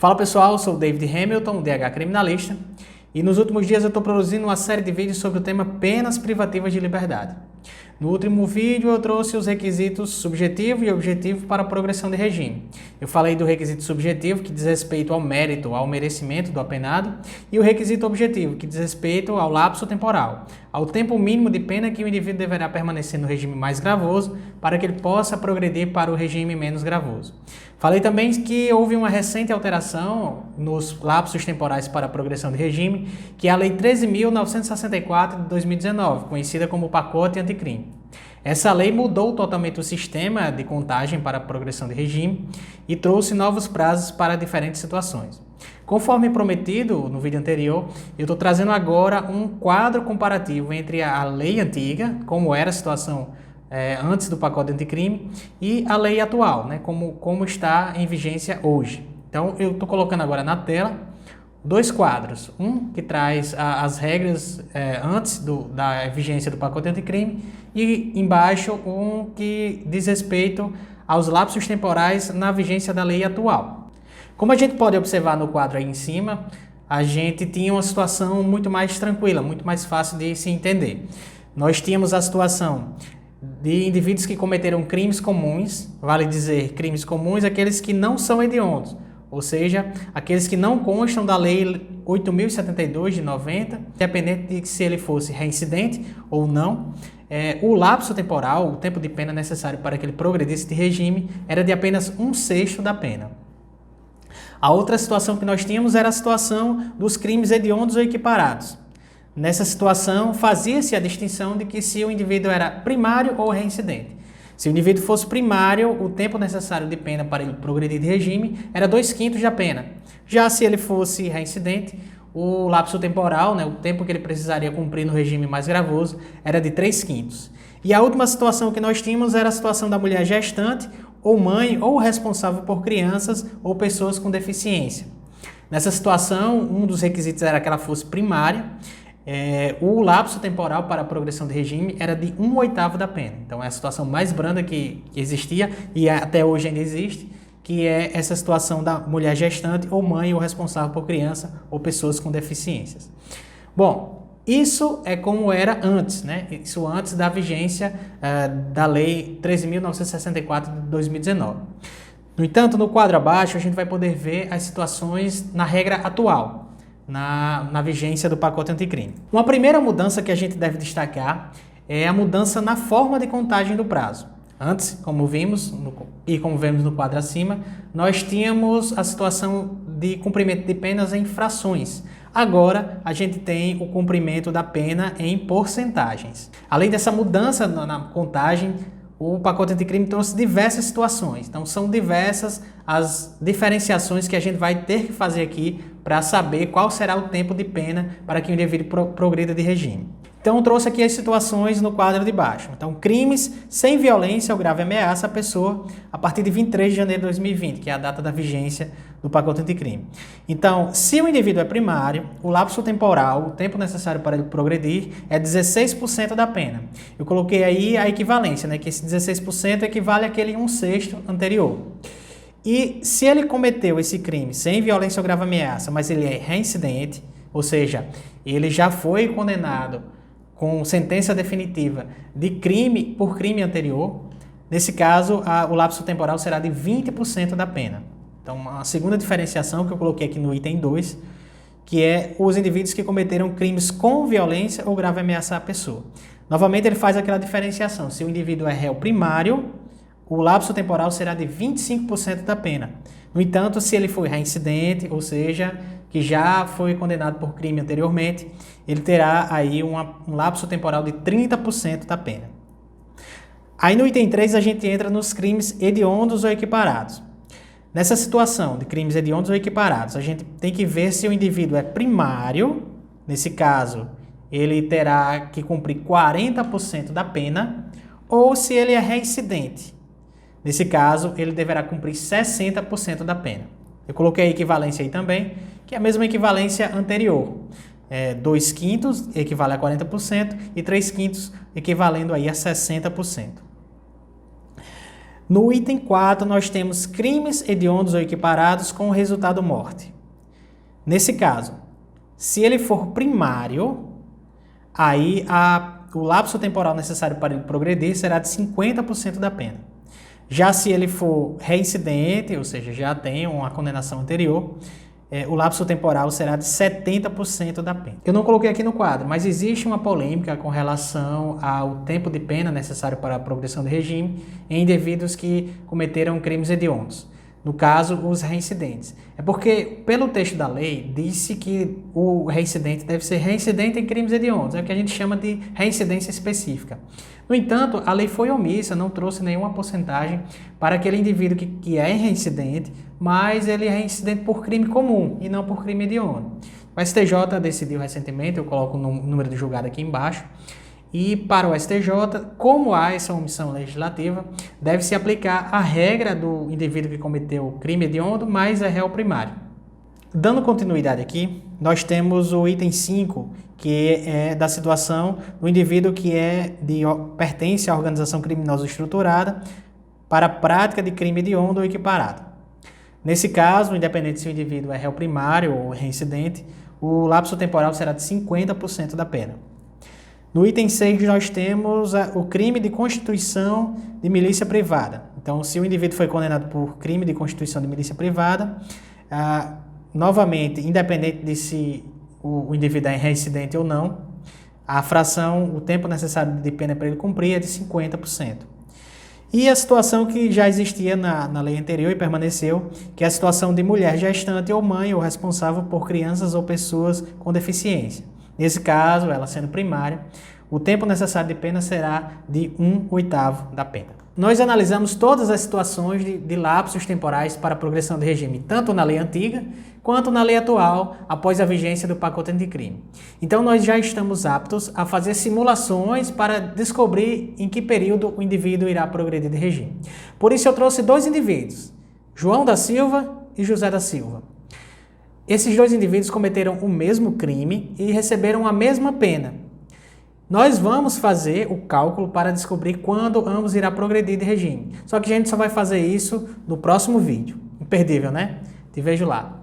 Fala pessoal, eu sou o David Hamilton, DH Criminalista, e nos últimos dias eu estou produzindo uma série de vídeos sobre o tema penas privativas de liberdade. No último vídeo eu trouxe os requisitos subjetivo e objetivo para a progressão de regime. Eu falei do requisito subjetivo, que diz respeito ao mérito, ao merecimento do apenado, e o requisito objetivo, que diz respeito ao lapso temporal, ao tempo mínimo de pena que o indivíduo deverá permanecer no regime mais gravoso para que ele possa progredir para o regime menos gravoso. Falei também que houve uma recente alteração nos lapsos temporais para a progressão de regime, que é a Lei 13.964 de 2019, conhecida como Pacote Anticrime. Essa lei mudou totalmente o sistema de contagem para a progressão de regime e trouxe novos prazos para diferentes situações. Conforme prometido no vídeo anterior, eu estou trazendo agora um quadro comparativo entre a lei antiga, como era a situação antes do pacote anticrime, e a lei atual, né, como está em vigência hoje. Então eu estou colocando agora na tela dois quadros, um que traz as regras antes da vigência do pacote anticrime e embaixo um que diz respeito aos lapsos temporais na vigência da lei atual. Como a gente pode observar no quadro aí em cima, a gente tinha uma situação muito mais tranquila, muito mais fácil de se entender. Nós tínhamos a situação de indivíduos que cometeram crimes comuns, vale dizer, crimes comuns, aqueles que não são hediondos, ou seja, aqueles que não constam da Lei 8.072 de 90, independente de se ele fosse reincidente ou não, o lapso temporal, o tempo de pena necessário para que ele progredisse de regime, era de apenas 1/6 da pena. A outra situação que nós tínhamos era a situação dos crimes hediondos ou equiparados. Nessa situação, fazia-se a distinção de que se o indivíduo era primário ou reincidente. Se o indivíduo fosse primário, o tempo necessário de pena para ele progredir de regime era 2/5 da pena. Já se ele fosse reincidente, o lapso temporal, né, o tempo que ele precisaria cumprir no regime mais gravoso, era de 3/5. E a última situação que nós tínhamos era a situação da mulher gestante, ou mãe, ou responsável por crianças ou pessoas com deficiência. Nessa situação, um dos requisitos era que ela fosse primária. O lapso temporal para a progressão de regime era de 1/8 da pena. Então é a situação mais branda que existia e até hoje ainda existe, que é essa situação da mulher gestante ou mãe ou responsável por criança ou pessoas com deficiências. Bom, isso é como era antes, né? Isso antes da vigência da Lei 13.964 de 2019. No entanto, no quadro abaixo a gente vai poder ver as situações na regra atual, na vigência do pacote anticrime. Uma primeira mudança que a gente deve destacar é a mudança na forma de contagem do prazo. Antes, como vimos no quadro acima, nós tínhamos a situação de cumprimento de penas em frações. Agora, a gente tem o cumprimento da pena em porcentagens. Além dessa mudança na contagem, o pacote anticrime trouxe diversas situações. Então, são diversas as diferenciações que a gente vai ter que fazer aqui para saber qual será o tempo de pena para que o indivíduo progrida de regime. Então, eu trouxe aqui as situações no quadro de baixo. Então, crimes sem violência ou grave ameaça à pessoa a partir de 23 de janeiro de 2020, que é a data da vigência do pacote anticrime. Então, se o indivíduo é primário, o lapso temporal, o tempo necessário para ele progredir, é 16% da pena. Eu coloquei aí a equivalência, né, que esse 16% equivale àquele 1/6 anterior. E se ele cometeu esse crime sem violência ou grave ameaça, mas ele é reincidente, ou seja, ele já foi condenado com sentença definitiva de crime por crime anterior, nesse caso, o lapso temporal será de 20% da pena. Então, a segunda diferenciação que eu coloquei aqui no item 2, que é os indivíduos que cometeram crimes com violência ou grave ameaça à pessoa. Novamente, ele faz aquela diferenciação. Se o indivíduo é réu primário, o lapso temporal será de 25% da pena. No entanto, se ele foi reincidente, ou seja, que já foi condenado por crime anteriormente, ele terá aí um lapso temporal de 30% da pena. Aí no item 3 a gente entra nos crimes hediondos ou equiparados. Nessa situação de crimes hediondos ou equiparados, a gente tem que ver se o indivíduo é primário. Nesse caso, ele terá que cumprir 40% da pena, ou se ele é reincidente. Nesse caso, ele deverá cumprir 60% da pena. Eu coloquei a equivalência aí também, que é a mesma equivalência anterior. 2/5 equivale a 40% e 3/5 equivalendo aí a 60%. No item 4, nós temos crimes hediondos ou equiparados com o resultado morte. Nesse caso, se ele for primário, aí o lapso temporal necessário para ele progredir será de 50% da pena. Já se ele for reincidente, ou seja, já tem uma condenação anterior, o lapso temporal será de 70% da pena. Eu não coloquei aqui no quadro, mas existe uma polêmica com relação ao tempo de pena necessário para a progressão do regime em indivíduos que cometeram crimes hediondos. No caso, os reincidentes. É porque, pelo texto da lei, disse que o reincidente deve ser reincidente em crimes hediondos. É o que a gente chama de reincidência específica. No entanto, a lei foi omissa, não trouxe nenhuma porcentagem para aquele indivíduo que é reincidente, mas ele é reincidente por crime comum e não por crime hediondo. O STJ decidiu recentemente, eu coloco o número de julgado aqui embaixo, e para o STJ, como há essa omissão legislativa, deve-se aplicar a regra do indivíduo que cometeu o crime hediondo, mais é réu primário. Dando continuidade aqui, nós temos o item 5, que é da situação do indivíduo que pertence à organização criminosa estruturada para a prática de crime hediondo ou equiparado. Nesse caso, independente se o indivíduo é réu primário ou reincidente, o lapso temporal será de 50% da pena. No item 6, nós temos o crime de constituição de milícia privada. Então, se o indivíduo foi condenado por crime de constituição de milícia privada, novamente, independente de se o indivíduo é reincidente ou não, a fração, o tempo necessário de pena para ele cumprir é de 50%. E a situação que já existia na lei anterior e permaneceu, que é a situação de mulher gestante ou mãe ou responsável por crianças ou pessoas com deficiência. Nesse caso, ela sendo primária, o tempo necessário de pena será de 1/8 da pena. Nós analisamos todas as situações de lapsos temporais para a progressão do regime, tanto na lei antiga quanto na lei atual, após a vigência do pacote anticrime. Então, nós já estamos aptos a fazer simulações para descobrir em que período o indivíduo irá progredir de regime. Por isso, eu trouxe dois indivíduos, João da Silva e José da Silva. Esses dois indivíduos cometeram o mesmo crime e receberam a mesma pena. Nós vamos fazer o cálculo para descobrir quando ambos irá progredir de regime. Só que a gente só vai fazer isso no próximo vídeo. Imperdível, né? Te vejo lá.